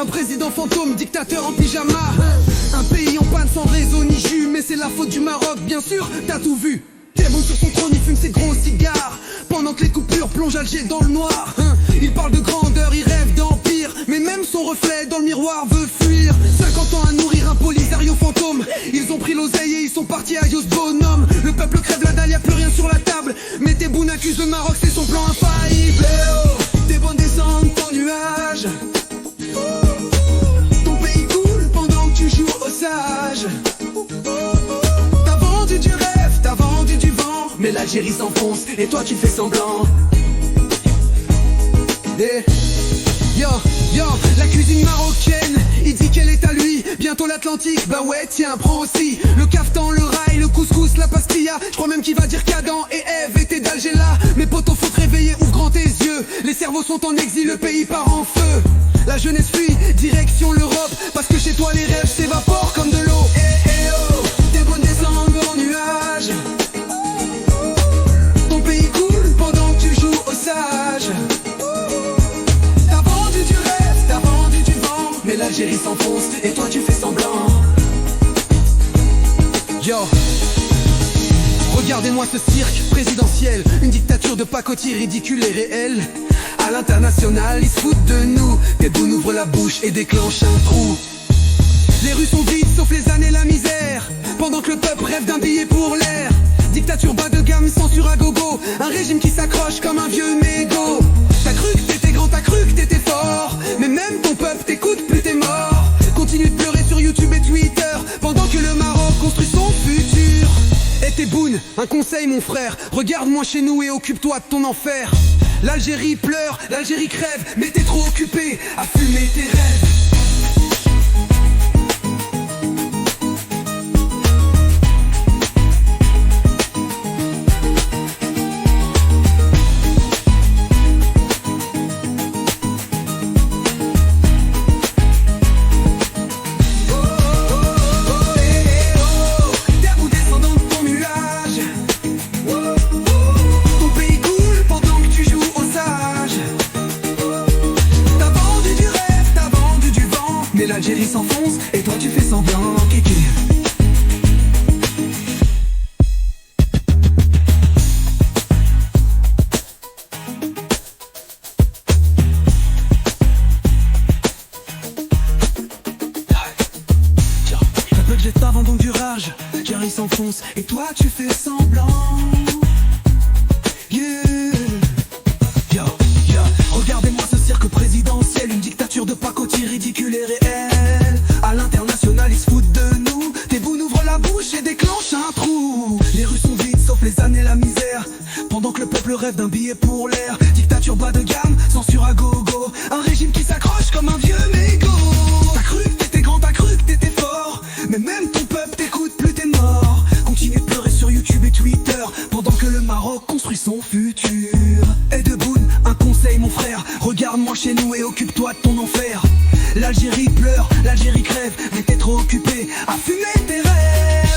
Un président fantôme, dictateur en pyjama. Un pays en panne sans réseau ni jus. Mais c'est la faute du Maroc, bien sûr, t'as tout vu. Tebboune sur son trône, il fume ses gros cigares pendant que les coupures plongent Alger dans le noir. Il parle de grandeur, il rêve d'empire, mais même son reflet dans le miroir veut fuir. 50 ans à nourrir un Polisario fantôme. Ils ont pris l'oseille et ils sont partis à Yos Bonhomme. Le peuple crève la dalle, y'a plus rien sur la table. Mais Tebboune accuse le Maroc, c'est son plan infaillible. Tebboune descend ton nuage. Ton pays coule pendant que tu joues au sage. T'as vendu du rêve, t'as vendu du vent, mais l'Algérie s'enfonce et toi tu fais semblant. Yo, la cuisine marocaine, il dit qu'elle est à lui. Bientôt l'Atlantique, bah ouais tiens, prends aussi le caftan, le rail, le couscous, la pastilla. Je crois même qu'il va dire qu'Adam et Ève étaient d'Alger là. Mes potos, faut te réveiller, ouvre grand tes yeux. Les cerveaux sont en exil, le pays part en feu. La jeunesse fuit, direction l'Europe, parce que chez toi les rêves s'évaporent comme de l'eau. Oh, Tebboune descend en nuage. Ton pays coule pendant que tu joues au sage. Mais l'Algérie s'enfonce et toi tu fais semblant. Yo, regardez-moi ce cirque présidentiel. Une dictature de pacotille ridicule et réelle. À l'international, ils se foutent de nous. Tebboune ouvre la bouche et déclenche un trou. Les rues sont vides sauf les ânes et la misère, pendant que le peuple rêve d'un billet pour l'air. Dictature bas de gamme, censure à gogo. Un régime qui s'accroche comme un vieux mégot. T'as cru que t'étais grand, t'as cru que t'étais fort, mais même ton peuple t'écoute plus, t'es mort. Continue de pleurer sur YouTube et Twitter, pendant que le Maroc construit son futur. Et Tebboune, un conseil mon frère, regarde-moi chez nous et occupe-toi de ton enfer. L'Algérie pleure, l'Algérie crève, mais t'es trop occupé à fumer tes rêves. Mais l'Algérie s'enfonce et toi tu fais semblant, kéké. Un peu que jette avant donc du rage. L'Algérie s'enfonce et toi tu fais semblant. Regardez-moi ce cirque présidentiel, une dictature de pacotille ridicule et réelle. À l'international ils se foutent de nous. Tebboune ouvre la bouche et déclenche un trou. Les rues sont vides sauf les ânes et la misère, pendant que le peuple rêve d'un billet pour l'air. Dictature bas de gamme, censure à gogo. Un régime qui s'accroche comme un vieux mégot. T'as cru que t'étais grand, t'as cru que t'étais fort, mais même ton peuple t'écoute plus, t'es mort. Continue de pleurer sur YouTube et Twitter, pendant que le Maroc construit son futur. Et Tebboune, un conseil mon frère, regarde-moi chez nous et occupe-toi de ton enfer. L'Algérie pleure, l'Algérie crève, mais t'es trop occupé à fumer tes rêves.